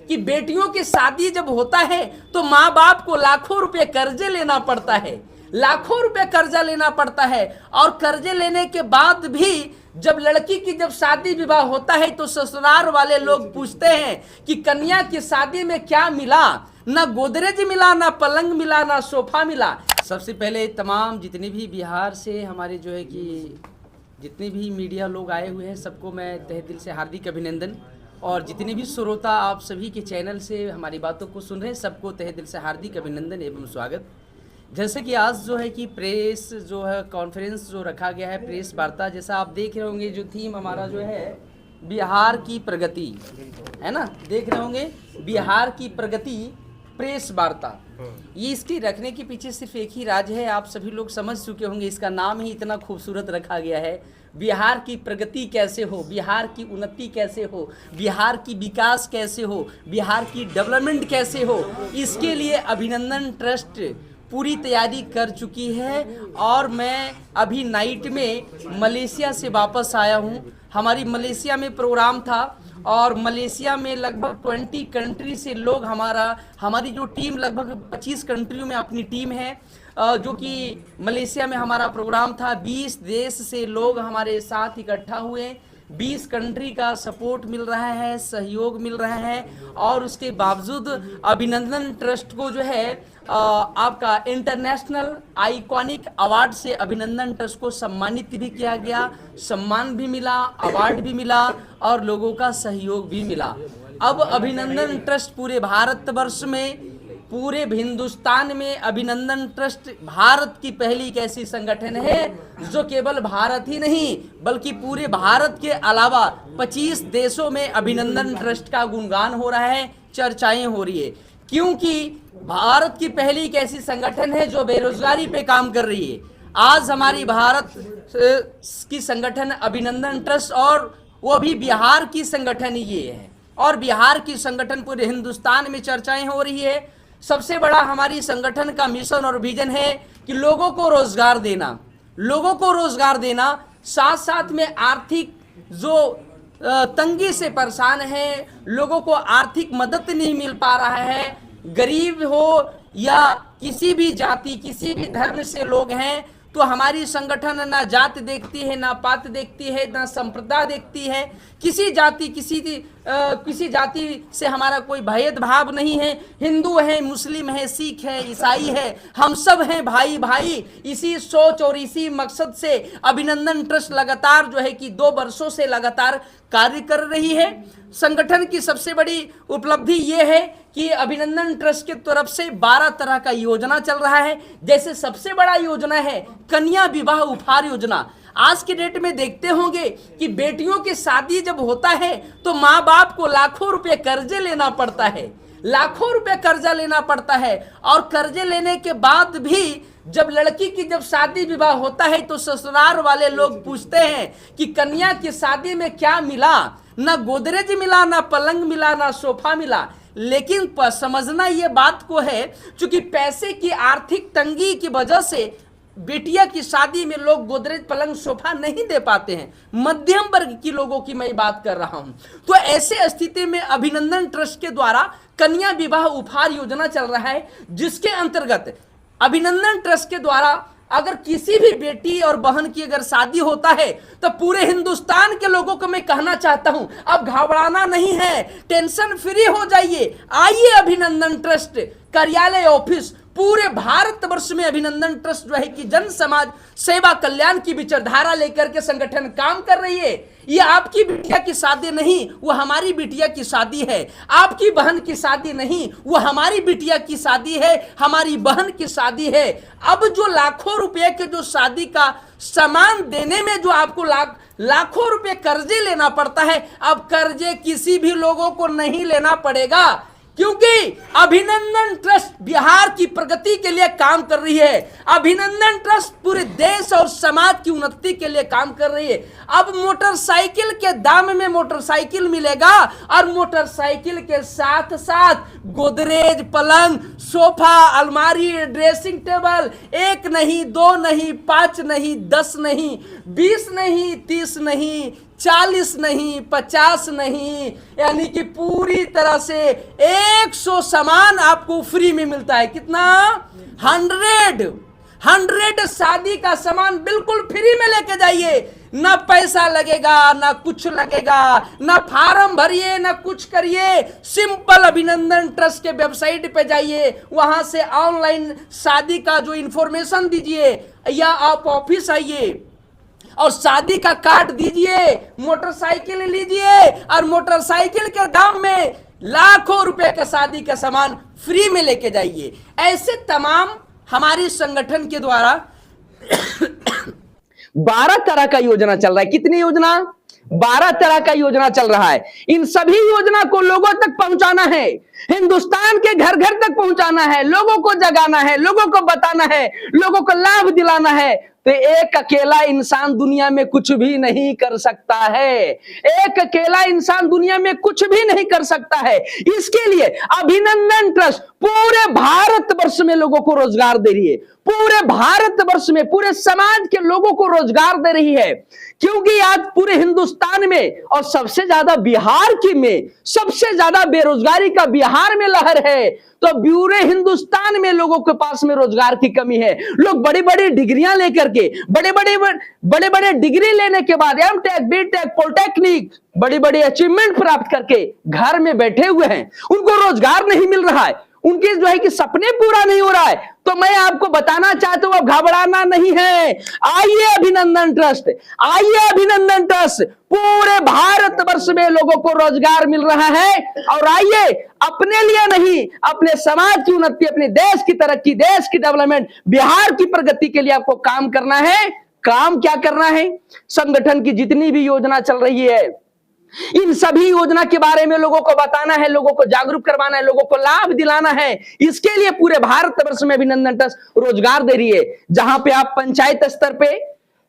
कि बेटियों की शादी जब होता है तो माँ बाप को लाखों रुपए कर्जे लेना पड़ता है, लाखों रुपए कर्जा लेना पड़ता है। और कर्जे लेने के बाद भी जब लड़की की जब शादी विवाह होता है तो ससुराल वाले लोग पूछते हैं कि कन्या की शादी में क्या मिला, ना गोदरेज मिला, ना पलंग मिला, ना सोफा मिला। सबसे पहले तमाम जितने भी बिहार से हमारे जो है कि जितने भी मीडिया लोग आए हुए हैं सबको मैं तहे दिल से हार्दिक अभिनंदन, और जितने भी श्रोता आप सभी के चैनल से हमारी बातों को सुन रहे हैं सबको तहे दिल से हार्दिक अभिनंदन एवं स्वागत। जैसे कि आज जो है कि प्रेस जो है कॉन्फ्रेंस जो रखा गया है, प्रेस वार्ता, जैसा आप देख रहे होंगे जो थीम हमारा जो है बिहार की प्रगति है ना, देख रहे होंगे बिहार की प्रगति प्रेस वार्ता। ये इसकी रखने के पीछे सिर्फ एक ही राज है, आप सभी लोग समझ चुके होंगे, इसका नाम ही इतना खूबसूरत रखा गया है। बिहार की प्रगति कैसे हो, बिहार की उन्नति कैसे हो, बिहार की विकास कैसे हो, बिहार की डेवलपमेंट कैसे हो, इसके लिए अभिनंदन ट्रस्ट पूरी तैयारी कर चुकी है। और मैं अभी नाइट में मलेशिया से वापस आया हूँ। हमारी मलेशिया में प्रोग्राम था और मलेशिया में लगभग 20 कंट्री से लोग हमारी जो टीम लगभग 25 कंट्रियों में अपनी टीम है, जो कि मलेशिया में हमारा प्रोग्राम था। 20 देश से लोग हमारे साथ इकट्ठा हुए, 20 कंट्री का सपोर्ट मिल रहा है, सहयोग मिल रहा है। और उसके बावजूद अभिनंदन ट्रस्ट को जो है आपका इंटरनेशनल आइकॉनिक अवार्ड से अभिनंदन ट्रस्ट को सम्मानित भी किया गया, सम्मान भी मिला, अवार्ड भी मिला और लोगों का सहयोग भी मिला। अब अभिनंदन ट्रस्ट पूरे भारतवर्ष में, पूरे हिंदुस्तान में अभिनंदन ट्रस्ट भारत की पहली एक ऐसी संगठन है जो केवल भारत ही नहीं बल्कि पूरे भारत के अलावा 25 देशों में अभिनंदन ट्रस्ट का गुणगान हो रहा है, चर्चाएं हो रही है, क्योंकि भारत की पहली एक ऐसी संगठन है जो बेरोजगारी पे काम कर रही है। आज हमारी भारत की संगठन अभिनंदन ट्रस्ट, और वो भी बिहार की संगठन ये है, और बिहार की संगठन पूरे हिंदुस्तान में चर्चाएं हो रही है। सबसे बड़ा हमारी संगठन का मिशन और विजन है कि लोगों को रोजगार देना, लोगों को रोजगार देना, साथ साथ में आर्थिक जो तंगी से परेशान है, लोगों को आर्थिक मदद नहीं मिल पा रहा है, गरीब हो या किसी भी जाति किसी भी धर्म से लोग हैं, तो हमारी संगठन ना जात देखती है, ना पात देखती है, ना संप्रदाय देखती है, किसी जाति किसी जाति से हमारा कोई भेदभाव नहीं है। हिंदू है, मुस्लिम है, सिख है, ईसाई है, हम सब हैं भाई भाई। इसी सोच और इसी मकसद से अभिनंदन ट्रस्ट लगातार जो है कि 2 वर्षों से लगातार कार्य कर रही है। संगठन की सबसे बड़ी उपलब्धि ये है कि अभिनंदन ट्रस्ट की तरफ से 12 तरह का योजना चल रहा है। जैसे सबसे बड़ा योजना है कन्या विवाह उपहार योजना। आज के डेट में देखते होंगे कि बेटियों की शादी जब होता है तो माँ बाप को लाखों रुपए कर्जे लेना पड़ता है, लाखों रुपए कर्जा लेना पड़ता है। और कर्जे लेने के बाद भी जब लड़की की जब शादी विवाह होता है तो ससुराल वाले लोग पूछते हैं कि कन्या की शादी में क्या मिला, ना गोदरेज मिला, ना पलंग मिला, ना सोफा मिला। लेकिन समझना ये बात को है, चूंकि पैसे की आर्थिक तंगी की वजह से बेटिया की शादी में लोग गोदरेज पलंग सोफा नहीं दे पाते हैं। मध्यम वर्ग की लोगों की मैं बात कर रहा हूं। तो ऐसे स्थिति में अभिनंदन ट्रस्ट के द्वारा कन्या विवाह उपहार योजना चल रहा है, जिसके अंतर्गत अभिनंदन ट्रस्ट के द्वारा अगर किसी भी बेटी और बहन की अगर शादी होता है तो पूरे हिंदुस्तान के लोगों को मैं कहना चाहता हूं, अब घबराना नहीं है, टेंशन फ्री हो जाइए। आइए अभिनंदन ट्रस्ट कार्यालय ऑफिस पूरे भारतवर्ष में अभिनंदन ट्रस्ट जो है कि जन समाज सेवा कल्याण की विचारधारा लेकर के संगठन काम कर रही है। ये आपकी बिटिया की शादी नहीं, वो हमारी बिटिया की शादी है। आपकी बहन की शादी नहीं, वो हमारी बिटिया की शादी है, हमारी बहन की शादी है। अब जो लाखों रुपए के जो शादी का सामान देने में जो आपको लाखों रुपए कर्जे लेना पड़ता है, अब कर्जे किसी भी लोगों को नहीं लेना पड़ेगा, क्योंकि अभिनंदन ट्रस्ट बिहार की प्रगति के लिए काम कर रही है। अभिनंदन ट्रस्ट पूरे देश और समाज की उन्नति के लिए काम कर रही है। अब मोटरसाइकिल के दाम में मोटरसाइकिल मिलेगा और मोटरसाइकिल के साथ साथ गोदरेज पलंग सोफा अलमारी ड्रेसिंग टेबल 1 नहीं 2 नहीं 5 नहीं 10 नहीं 20 नहीं 30 नहीं 40 नहीं, 50 नहीं, यानी कि पूरी तरह से 100 सामान आपको फ्री में मिलता है। कितना? 100 शादी का सामान बिल्कुल फ्री में लेके जाइए। ना पैसा लगेगा, ना कुछ लगेगा, ना फार्म भरिए, ना कुछ करिए। सिंपल अभिनंदन ट्रस्ट के वेबसाइट पे जाइए, वहां से ऑनलाइन शादी का जो इंफॉर्मेशन दीजिए, या आप ऑफिस आइए और शादी का कार्ड दीजिए, मोटरसाइकिल लीजिए और मोटरसाइकिल के दाम में लाखों रुपए का शादी का सामान फ्री में लेके जाइए। ऐसे तमाम हमारी संगठन के द्वारा 12 तरह का योजना चल रहा है। कितनी योजना? 12 तरह का योजना चल रहा है। इन सभी योजना को लोगों तक पहुंचाना है, हिंदुस्तान के घर घर तक पहुंचाना है, लोगों को जगाना है, लोगों को बताना है, लोगों को लाभ दिलाना है। तो एक अकेला इंसान दुनिया में कुछ भी नहीं कर सकता है। एक अकेला इंसान दुनिया में कुछ भी नहीं कर सकता है। इसके लिए अभिनंदन ट्रस्ट पूरे भारतवर्ष में लोगों को रोजगार दे रही है, पूरे भारतवर्ष में पूरे समाज के लोगों को रोजगार दे रही है। क्योंकि आज पूरे हिंदुस्तान में और सबसे ज्यादा बिहार की में सबसे ज्यादा बेरोजगारी का बिहार में लहर है, तो पूरे हिंदुस्तान में लोगों के पास में रोजगार की कमी है। लोग बड़ी बड़ी डिग्रियां लेकर के, बड़े बड़े डिग्री लेने के बाद एमटेक, बीटेक, पॉलिटेक्निक, बड़ी बड़ी अचीवमेंट प्राप्त करके घर में बैठे हुए हैं, उनको रोजगार नहीं मिल रहा है, उनके जो है कि सपने पूरा नहीं हो रहा है। तो मैं आपको बताना चाहता हूं, अब घबराना नहीं है। आइए अभिनंदन ट्रस्ट, आइए अभिनंदन ट्रस्ट, पूरे भारतवर्ष में लोगों को रोजगार मिल रहा है। और आइए, अपने लिए नहीं, अपने समाज की उन्नति, अपने देश की तरक्की, देश की डेवलपमेंट, बिहार की प्रगति के लिए आपको काम करना है। काम क्या करना है? संगठन की जितनी भी योजना चल रही है, इन सभी योजना के बारे में लोगों को बताना है, लोगों को जागरूक करवाना है, लोगों को लाभ दिलाना है। इसके लिए पूरे भारतवर्ष में अभिनंदन ट्रस्ट रोजगार दे रही है। जहां पे आप पंचायत स्तर पे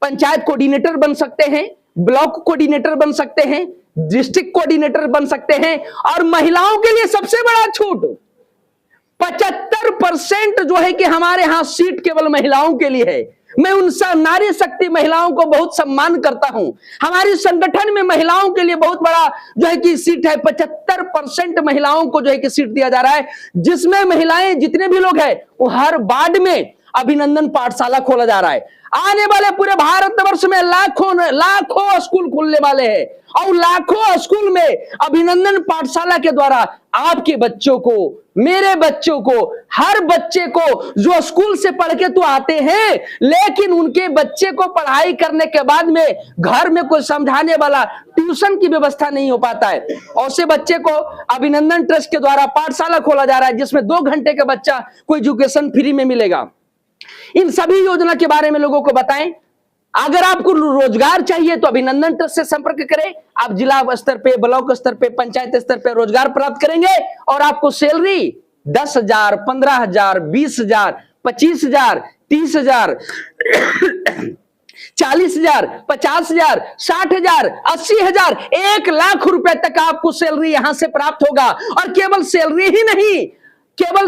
पंचायत कोऑर्डिनेटर बन सकते हैं, ब्लॉक कोऑर्डिनेटर बन सकते हैं, डिस्ट्रिक्ट कोऑर्डिनेटर बन सकते हैं। और महिलाओं के लिए सबसे बड़ा छूट, 75% जो है कि हमारे यहां सीट केवल महिलाओं के लिए है। मैं उन नारी शक्ति महिलाओं को बहुत सम्मान करता हूं। हमारी संगठन में महिलाओं के लिए बहुत बड़ा जो है कि सीट है। 75% महिलाओं को जो है कि सीट दिया जा रहा है, जिसमें महिलाएं जितने भी लोग हैं वो हर वार्ड में अभिनंदन पाठशाला खोला जा रहा है। आने वाले पूरे भारतवर्ष में लाखों स्कूल खुलने वाले हैं, और लाखों स्कूल में अभिनंदन पाठशाला के द्वारा आपके बच्चों को, मेरे बच्चों को, हर बच्चे को जो स्कूल से पढ़ के तो आते हैं, लेकिन उनके बच्चे को पढ़ाई करने के बाद में घर में कोई समझाने वाला ट्यूशन की व्यवस्था नहीं हो पाता है। और से बच्चे को अभिनंदन ट्रस्ट के द्वारा पाठशाला खोला जा रहा है, जिसमें 2 घंटे का बच्चा को एजुकेशन फ्री में मिलेगा। इन सभी योजना के बारे में लोगों को बताएं। अगर आपको रोजगार चाहिए तो अभिनंदन ट्रस्ट से संपर्क करें। आप जिला स्तर पे, ब्लॉक स्तर पे, पंचायत स्तर पे रोजगार प्राप्त करेंगे, और आपको सैलरी 10,000, 15,000, 20,000, 25,000, 30,000, 40,000, 50,000, 60,000, 80,000, 1 लाख रुपए तक आपको सैलरी यहां से प्राप्त होगा। और केवल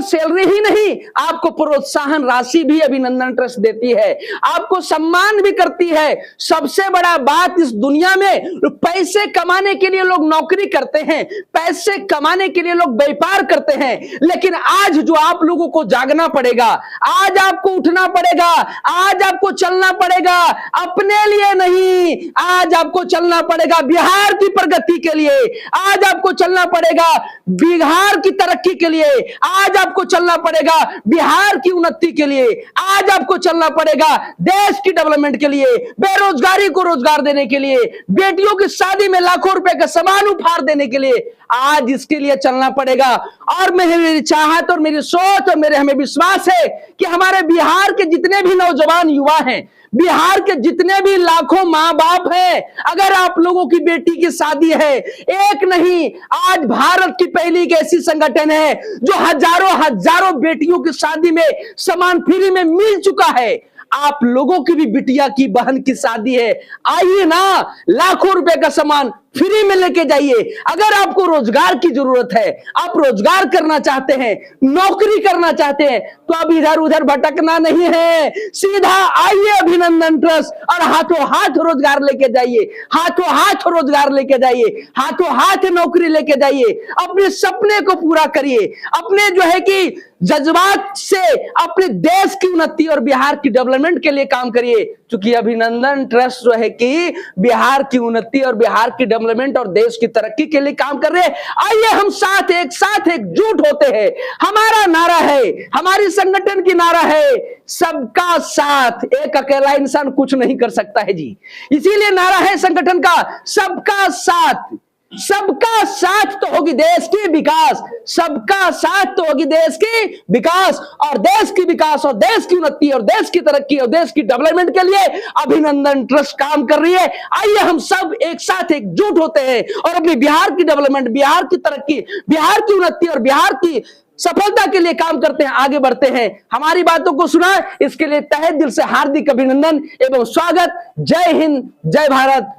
सैलरी ही नहीं, आपको प्रोत्साहन राशि भी अभिनंदन ट्रस्ट देती है, आपको सम्मान भी करती है। सबसे बड़ा बात, इस दुनिया में पैसे कमाने के लिए लोग नौकरी करते हैं, पैसे कमाने के लिए लोग व्यापार करते हैं, लेकिन आज जो आप लोगों को जागना पड़ेगा, आज आपको उठना पड़ेगा, आज आपको चलना पड़ेगा, अपने लिए नहीं, आज आपको चलना पड़ेगा बिहार की प्रगति के लिए, आज आपको चलना पड़ेगा बिहार की तरक्की के लिए, आज आपको चलना पड़ेगा बिहार की उन्नति के लिए, आज आपको चलना पड़ेगा देश की डेवलपमेंट के लिए, बेरोजगारी को रोजगार देने के लिए, बेटियों की शादी में लाखों रुपए का सामान उपहार देने के लिए आज इसके लिए चलना पड़ेगा। और मेरी चाहत और मेरी सोच और मेरे हमें विश्वास है कि हमारे बिहार के जितने भी नौजवान युवा हैं, बिहार के जितने भी लाखों मां बाप हैं, अगर आप लोगों की बेटी की शादी है, एक नहीं, आज भारत की पहली एक ऐसी संगठन है जो हजारों बेटियों की शादी में सामान फ्री में मिल चुका है। आप लोगों की भी बिटिया की, बहन की शादी है, आइए ना, लाखों रुपए का सामान फ्री में लेके जाइए। अगर आपको रोजगार की जरूरत है, आप रोजगार करना चाहते हैं, नौकरी करना चाहते हैं, तो अब इधर उधर भटकना नहीं है, सीधा आइए अभिनंदन ट्रस्ट और हाथों हाथ रोजगार लेके जाइए, हाथों हाथ रोजगार लेके जाइए, हाथों हाथ नौकरी लेके जाइए, अपने सपने को पूरा करिए, अपने जो है कि जज्बात से अपने देश की उन्नति और बिहार की डेवलपमेंट के लिए काम करिए, क्योंकि अभिनंदन ट्रस्ट जो है कि बिहार की उन्नति और बिहार की डेवलपमेंट और देश की तरक्की के लिए काम कर रहे हैं। आइए हम एक साथ एकजुट होते हैं। हमारा नारा है, हमारी संगठन की नारा है, सबका साथ। एक अकेला इंसान कुछ नहीं कर सकता है जी, इसीलिए नारा है संगठन का सबका साथ। सबका साथ तो होगी देश की विकास, सबका साथ तो होगी देश की विकास, और देश की विकास और देश की उन्नति और देश की तरक्की और देश की डेवलपमेंट के लिए अभिनंदन ट्रस्ट काम कर रही है। आइए हम सब एक साथ एकजुट होते हैं और अपनी बिहार की डेवलपमेंट, बिहार की तरक्की, बिहार की उन्नति और बिहार की सफलता के लिए काम करते हैं, आगे बढ़ते हैं। हमारी बातों को सुना, इसके लिए तहे दिल से हार्दिक अभिनंदन एवं स्वागत। जय हिंद, जय भारत।